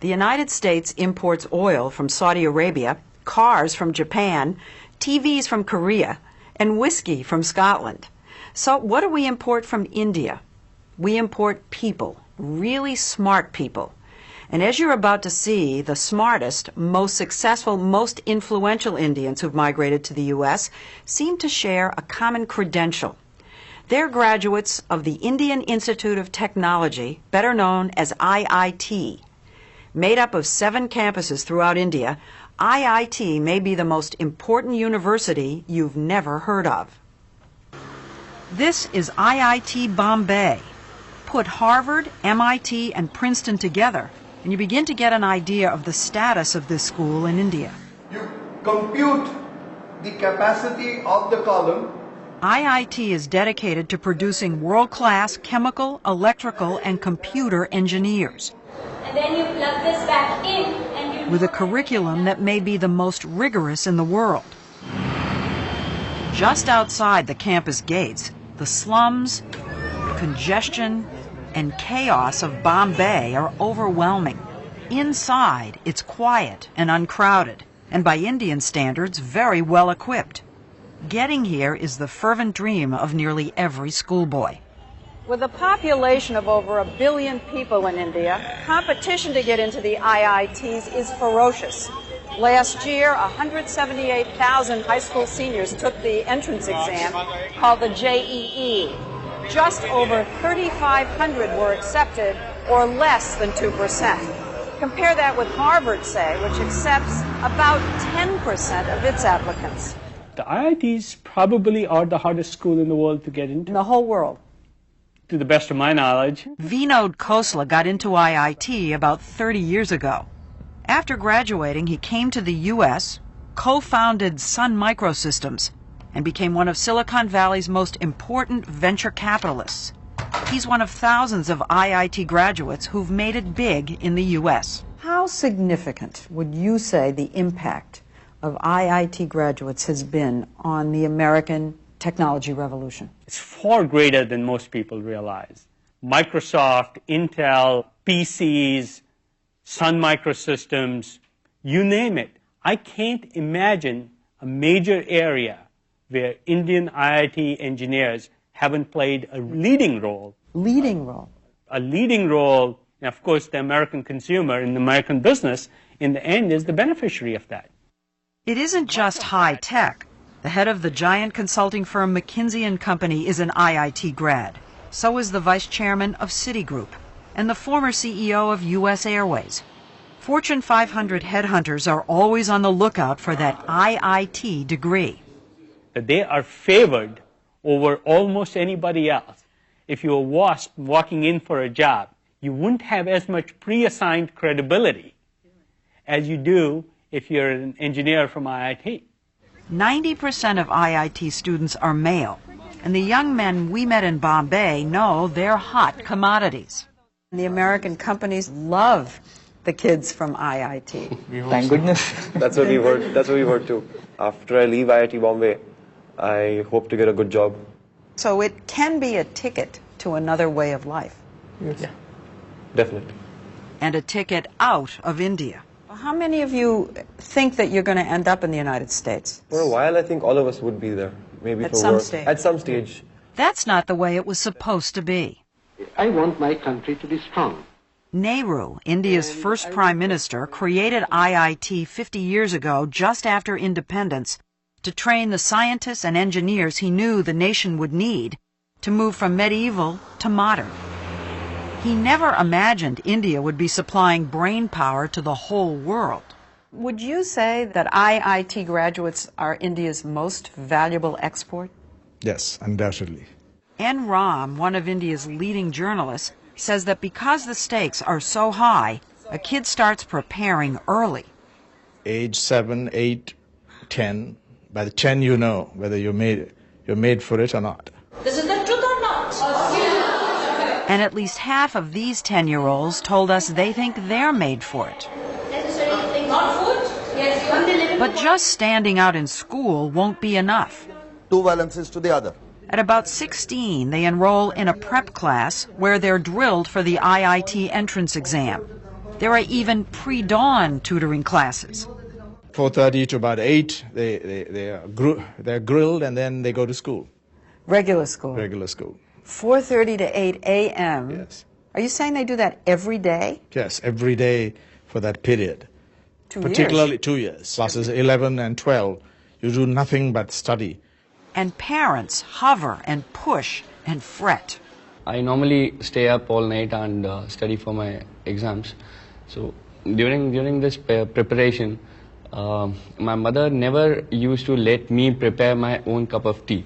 The United States imports oil from Saudi Arabia, cars from Japan, TVs from Korea, and whiskey from Scotland. So what do we import from India? We import people, really smart people. And as you're about to see, the smartest, most successful, most influential Indians who've migrated to the U.S. seem to share a common credential. They're graduates of the Indian Institute of Technology, better known as IIT. Made up of 7 campuses throughout India, IIT may be the most important university you've never heard of. This is IIT Bombay. Put Harvard, MIT, and Princeton together, and you begin to get an idea of the status of this school in India. You compute the capacity of the column. IIT is dedicated to producing world-class chemical, electrical, and computer engineers. And then you plug this back in and you... With a curriculum that may be the most rigorous in the world. Just outside the campus gates, the slums, congestion, and chaos of Bombay are overwhelming. Inside, it's quiet and uncrowded, and by Indian standards, very well equipped. Getting here is the fervent dream of nearly every schoolboy. With a population of over 1 billion people in India, competition to get into the IITs is ferocious. Last year, 178,000 high school seniors took the entrance exam called the JEE. Just over 3,500 were accepted, or less than 2%. Compare that with Harvard, say, which accepts about 10% of its applicants. The IITs probably are the hardest school in the world to get into. In the whole world. To the best of my knowledge. Vinod Khosla got into IIT about 30 years ago. After graduating, he came to the U.S., co-founded Sun Microsystems, and became one of Silicon Valley's most important venture capitalists. He's one of thousands of IIT graduates who've made it big in the U.S. How significant would you say the impact of IIT graduates has been on the American technology revolution? It's far greater than most people realize. Microsoft, Intel, PCs, Sun Microsystems, you name it. I can't imagine a major area where Indian IIT engineers haven't played a leading role. Leading role? A leading role, and of course the American consumer and the American business in the end is the beneficiary of that. It isn't just high tech. The head of the giant consulting firm McKinsey & Company is an IIT grad. So is the vice chairman of Citigroup and the former CEO of U.S. Airways. Fortune 500 headhunters are always on the lookout for that IIT degree. They are favored over almost anybody else. If you were walking in for a job, you wouldn't have as much pre-assigned credibility as you do if you're an engineer from IIT. 90% of IIT students are male, and the young men we met in Bombay know they're hot commodities. The American companies love the kids from IIT. Thank goodness. That's what we work too. After I leave IIT Bombay, I hope to get a good job. So it can be a ticket to another way of life. Yes. Yeah, definitely. And a ticket out of India. How many of you think that you're going to end up in the United States? For a while, I think all of us would be there. Maybe at for some work. stage. At some stage. That's not the way it was supposed to be. I want my country to be strong. Nehru, India's first prime minister, created IIT 50 years ago, just after independence, to train the scientists and engineers he knew the nation would need to move from medieval to modern. He never imagined India would be supplying brain power to the whole world. Would you say that IIT graduates are India's most valuable export? Yes, undoubtedly. N. Ram, one of India's leading journalists, says that because the stakes are so high, a kid starts preparing early. Age 7, 8, 10. By the 10 you know whether you're made for it or not. This is the truth or not? And at least half of these 10-year-olds told us they think they're made for it. Not food? Yes. But just standing out in school won't be enough. Two valences to the other. At about 16, they enroll in a prep class where they're drilled for the IIT entrance exam. There are even pre-dawn tutoring classes. 4:30 to about 8, they're grilled and then they go to school, Regular school. regular school. 4:30 to 8 a.m. Yes. Are you saying they do that every day? Yes, every day for that period. 2 Particularly years. 2 years. Classes 11 and 12, you do nothing but study. And parents hover and push and fret. I normally stay up all night and study for my exams. So during this preparation, my mother never used to let me prepare my own cup of tea.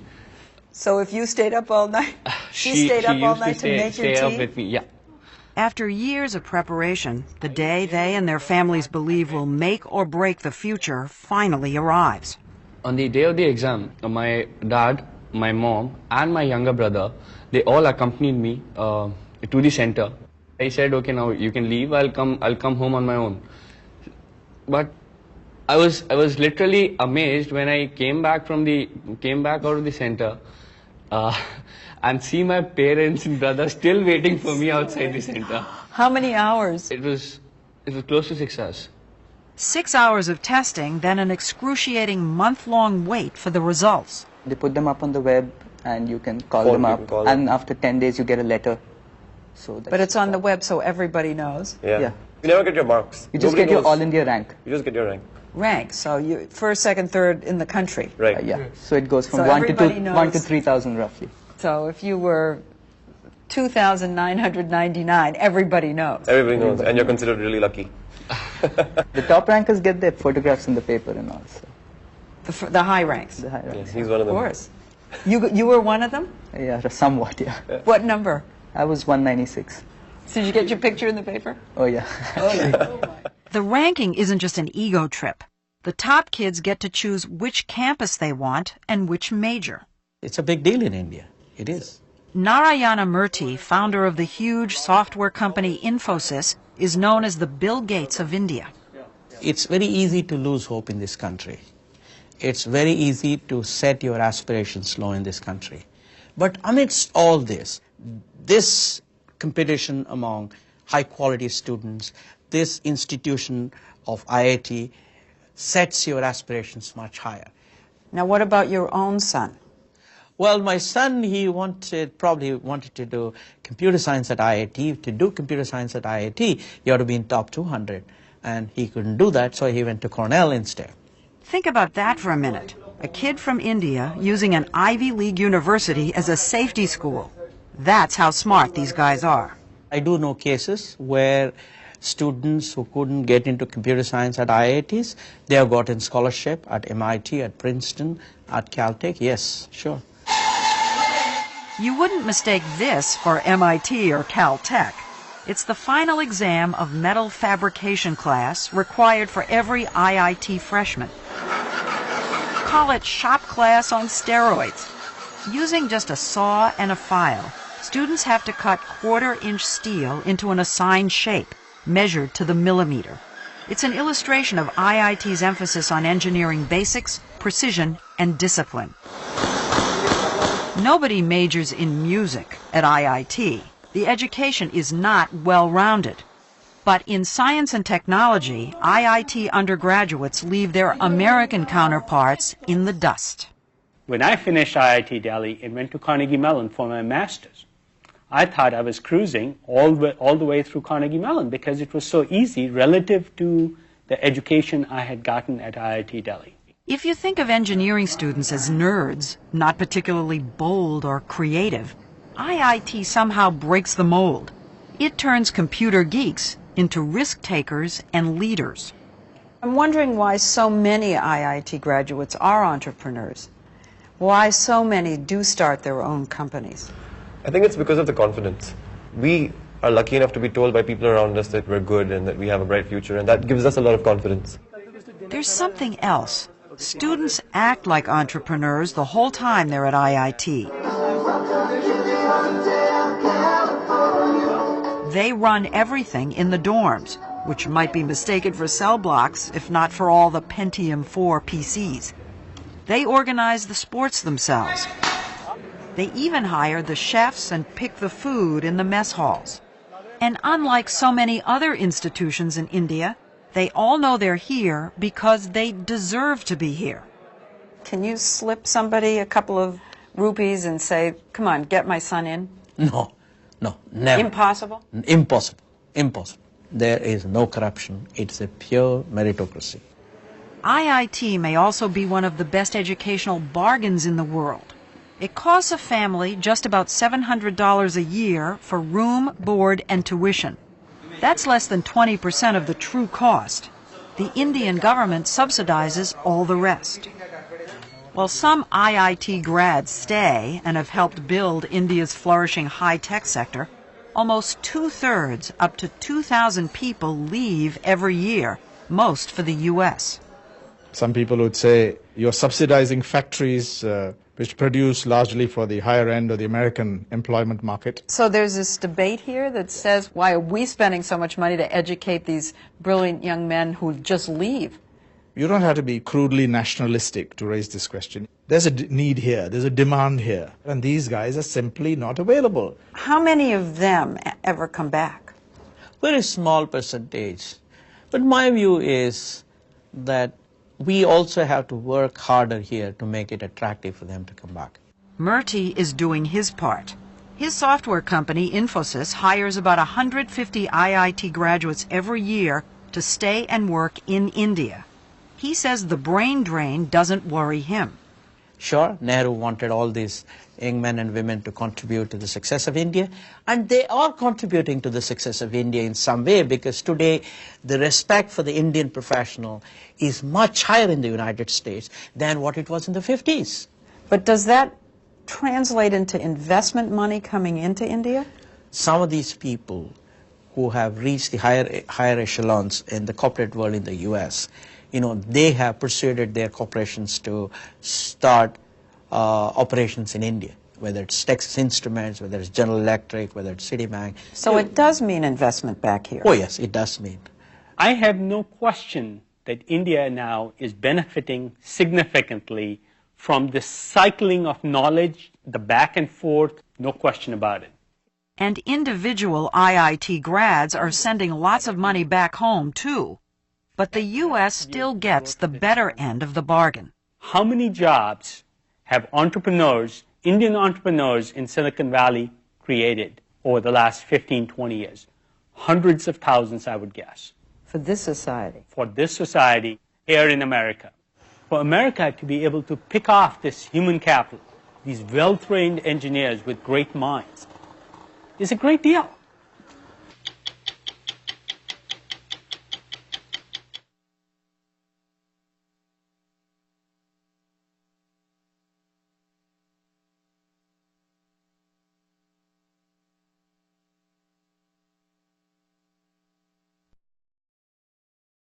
So if you stayed up all night, she stayed up all used night to make your stay up tea? with me. Yeah. After years of preparation, the day they and their families believe will make or break the future finally arrives. On the day of the exam, my dad, my mom, and my younger brother, they all accompanied me to the center. I said, "Okay, now you can leave. I'll come home on my own." But I was literally amazed when I came back out of the center, and see my parents and brother still waiting for me outside the center. How many hours? It was close to 6 hours. 6 hours of testing, then an excruciating month-long wait for the results. They put them up on the web and you can call Call- them you up, can call them. and after 10 days you get a letter. So But it's on the web so everybody knows. Yeah. Yeah. You never get your marks. You just Nobody get your knows. All India rank. You just get your rank. Rank, so you first, second, third in the country. Right. Yeah. So it goes from So 1 to everybody 2, knows. 1 to 3,000 roughly. So if you were 2,999, everybody knows. Everybody knows, and you're considered really lucky. The top rankers get their photographs in the paper and all. So The high ranks, the high Yes, ranks. he's one of of them. course. You were one of them? Yeah, somewhat. Yeah. What number? I was 196. Did you get your picture in the paper? Oh yeah. The ranking isn't just an ego trip. The top kids get to choose which campus they want and which major. It's a big deal in India. It is. Narayana Murthy, founder of the huge software company Infosys, is known as the Bill Gates of India. It's very easy to lose hope in this country. It's very easy to set your aspirations low in this country. But amidst all this competition among high-quality students, this institution of IIT sets your aspirations much higher. Now, what about your own son? Well, my son, he probably wanted to do computer science at IIT. To do computer science at IIT, you ought to be in top 200. And he couldn't do that, so he went to Cornell instead. Think about that for a minute. A kid from India using an Ivy League university as a safety school. That's how smart these guys are. I do know cases where students who couldn't get into computer science at IITs, they have gotten scholarship at MIT, at Princeton, at Caltech. Yes, sure. You wouldn't mistake this for MIT or Caltech. It's the final exam of metal fabrication class required for every IIT freshman. Call it shop class on steroids. Using just a saw and a file, students have to cut quarter-inch steel into an assigned shape, measured to the millimeter. It's an illustration of IIT's emphasis on engineering basics, precision, and discipline. Nobody majors in music at IIT. The education is not well-rounded. But in science and technology, IIT undergraduates leave their American counterparts in the dust. When I finished IIT Delhi and went to Carnegie Mellon for my master's, I thought I was cruising all the way through Carnegie Mellon because it was so easy relative to the education I had gotten at IIT Delhi. If you think of engineering students as nerds, not particularly bold or creative, IIT somehow breaks the mold. It turns computer geeks into risk-takers and leaders. I'm wondering why so many IIT graduates are entrepreneurs. Why so many do start their own companies. I think it's because of the confidence. We are lucky enough to be told by people around us that we're good and that we have a bright future, and that gives us a lot of confidence. There's something else. Students act like entrepreneurs the whole time they're at IIT. They run everything in the dorms, which might be mistaken for cell blocks if not for all the Pentium 4 PCs. They organize the sports themselves. They even hire the chefs and pick the food in the mess halls. And unlike so many other institutions in India, they all know they're here because they deserve to be here. Can you slip somebody a couple of rupees and say, come on, get my son in? No, no, never. Impossible? Impossible, impossible. There is no corruption. It's a pure meritocracy. IIT may also be one of the best educational bargains in the world. It costs a family just about $700 a year for room, board, and tuition. That's less than 20% of the true cost. The Indian government subsidizes all the rest. While some IIT grads stay and have helped build India's flourishing high-tech sector, almost 2/3, up to 2,000 people leave every year, most for the U.S. Some people would say you're subsidizing factories which produce largely for the higher end of the American employment market. So there's this debate here that says, why are we spending so much money to educate these brilliant young men who just leave? You don't have to be crudely nationalistic to raise this question. There's a need here, there's a demand here, and these guys are simply not available. How many of them ever come back? Very small percentage. But my view is that we also have to work harder here to make it attractive for them to come back. Murthy is doing his part. His software company, Infosys, hires about 150 IIT graduates every year to stay and work in India. He says the brain drain doesn't worry him. Sure, Nehru wanted all these young men and women to contribute to the success of India, and they are contributing to the success of India in some way, because today the respect for the Indian professional is much higher in the United States than what it was in the 50s. But does that translate into investment money coming into India? Some of these people who have reached the higher echelons in the corporate world in the US, they have persuaded their corporations to start operations in India, whether it's Texas Instruments, whether it's General Electric, whether it's Citibank. So it does mean investment back here? Oh yes, it does mean. I have no question that India now is benefiting significantly from the cycling of knowledge, the back and forth, no question about it. And individual IIT grads are sending lots of money back home, too. But the U.S. still gets the better end of the bargain. How many jobs have entrepreneurs, Indian entrepreneurs in Silicon Valley created over the last 15, 20 years? Hundreds of thousands, I would guess. For this society? For this society here in America. For America to be able to pick off this human capital, these well-trained engineers with great minds, is a great deal.